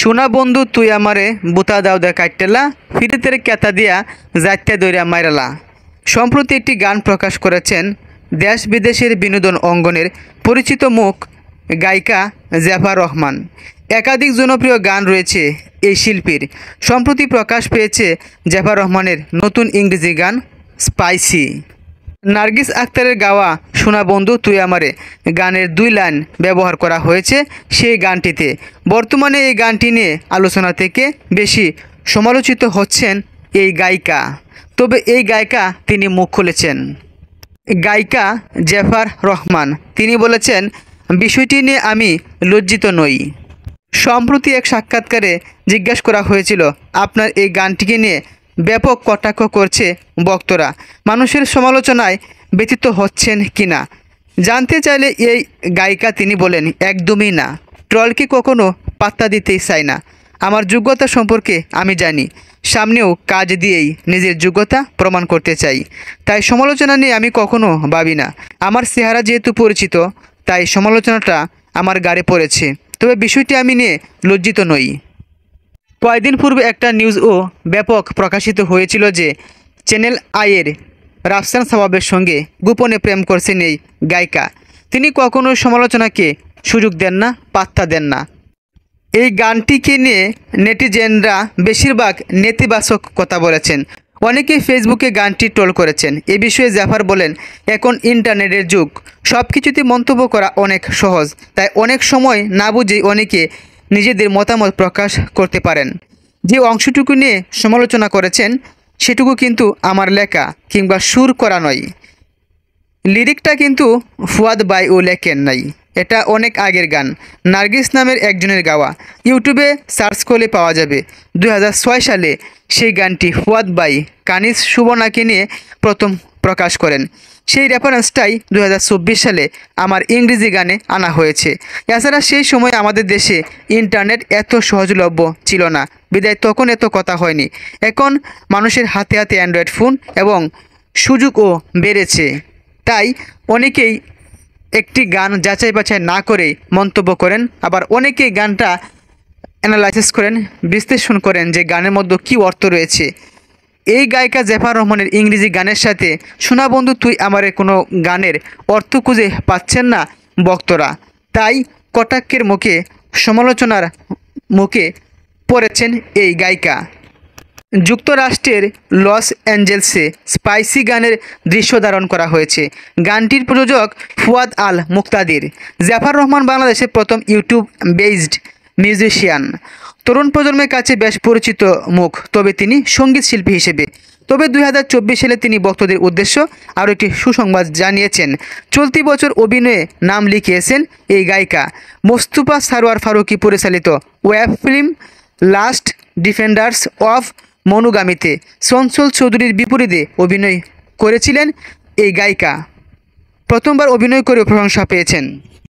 সোনা বন্ধু তুই আমারে বুতা দাও দে কাইটেলা ফিরিতের কেতা দিয়া যাইতে দইরা মাইরালা। সম্প্রতি একটি গান প্রকাশ করেছেন দেশ বিদেশের বিনোদন অঙ্গনের পরিচিত মুখ গায়িকা জেফার রহমান। একাধিক জনপ্রিয় গান রয়েছে এই শিল্পীর। সম্প্রতি প্রকাশ পেয়েছে জেফার রহমানের নতুন ইংরেজি গান স্পাইসি। নার্গিস আক্তারের গাওয়া সোনা বন্ধু তুই আমারে গানের 2 লাইন ব্যবহার করা হয়েছে সেই গানটিতে। বর্তমানে এই গানটি নিয়ে আলোচনা থেকে বেশি সমালোচিত হচ্ছেন এই গায়িকা। তবে এই গায়িকা তিনি মুখ খুলেছেন। গায়িকা জেফার রহমান তিনি বলেছেন, বিষয়টি নিয়ে আমি লজ্জিত নই। সম্প্রতি এক সাক্ষাৎকারে জিজ্ঞাসা করা হয়েছিল, আপনার এই গানটিকে নিয়ে ব্যাপক কটাক্ষ করছে বক্তরা, মানুষের সমালোচনায় ব্যতীত হচ্ছেন কিনা জানতে চাইলে এই গায়িকা তিনি বলেন, একদমই না। ট্রলকে কখনো পাত্তা দিতেই চাই না। আমার যোগ্যতা সম্পর্কে আমি জানি, সামনেও কাজ দিয়েই নিজের যোগ্যতা প্রমাণ করতে চাই। তাই সমালোচনা নিয়ে আমি কখনো ভাবি না। আমার চেহারা যেহেতু পরিচিত, তাই সমালোচনাটা আমার গাড়ে পড়েছে। তবে বিষয়টি আমি নিয়ে লজ্জিত নই। কয়েকদিন পূর্বে একটা নিউজও ব্যাপক প্রকাশিত হয়েছিল যে চ্যানেল আইয়ের রাফসান সাওয়াবের সঙ্গে গোপনে প্রেম করছেন এই গায়িকা। তিনি কখনো সমালোচনাকে সুযোগ দেন না, পাত্তা দেন না। এই গানটিকে নিয়ে নেটিজেনরা বেশিরভাগ নেতিবাচক কথা বলেছেন। অনেকেই ফেসবুকে গানটি ট্রোল করেছেন। এ বিষয়ে জাফার বলেন, এখন ইন্টারনেটের যুগ, সব কিছুতে মন্তব্য করা অনেক সহজ। তাই অনেক সময় না বুঝেই অনেকে নিজেদের মতামত প্রকাশ করতে পারেন। যে অংশটুকু নিয়ে সমালোচনা করেছেন সেটুকু কিন্তু আমার লেখা কিংবা সুর করা নয়। লিরিকটা কিন্তু ফুয়াদ বাইও লেখেন নাই, এটা অনেক আগের গান, নার্গিস নামের একজনের গাওয়া। ইউটিউবে সার্চ করলে পাওয়া যাবে। 2006 সালে সেই গানটি ফুয়াদ বাই কানিজ সুবর্ণাকে নিয়ে প্রথম প্রকাশ করেন। সেই রেফারেন্সটাই 2024 সালে আমার ইংরেজি গানে আনা হয়েছে। এছাড়া সেই সময় আমাদের দেশে ইন্টারনেট এত সহজলভ্য ছিল না, বিদায় তখন এত কথা হয়নি। এখন মানুষের হাতে হাতে অ্যান্ড্রয়েড ফোন এবং সুযোগও বেড়েছে। তাই অনেকেই একটি গান যাচাই বাছাই না করে মন্তব্য করেন, আবার অনেকেই গানটা অ্যানালাইসিস করেন, বিশ্লেষণ করেন যে গানের মধ্যে কী অর্থ রয়েছে। এই গায়িকা জেফার রহমানের ইংরেজি গানের সাথে সোনা বন্ধু তুই আমারে কোনো গানের অর্থ খুঁজে পাচ্ছেন না বক্তরা। তাই কটাক্ষের মুখে, সমালোচনার মুখে পড়েছেন এই গায়িকা। যুক্তরাষ্ট্রের লস অ্যাঞ্জেলসে স্পাইসি গানের দৃশ্য ধারণ করা হয়েছে। গানটির প্রযোজক ফুয়াদ আল মুক্তাদির। জেফার রহমান বাংলাদেশের প্রথম ইউটিউব বেসড মিউজিশিয়ান। তরুণ প্রজন্মের কাছে বেশ পরিচিত মুখ, তবে তিনি সঙ্গীত শিল্পী হিসেবে। তবে 2024 সালে তিনি ভক্তদের উদ্দেশ্য আরও একটি সুসংবাদ জানিয়েছেন। চলতি বছর অভিনয়ে নাম লিখিয়েছেন এই গায়িকা। মোস্তফা সারোয়ার ফারুকী পরিচালিত web film last defenders of মনোগামীতে চঞ্চল চৌধুরীর বিপরীতে অভিনয় করেছিলেন এই গায়িকা। প্রথমবার অভিনয় করে প্রশংসা পেয়েছেন।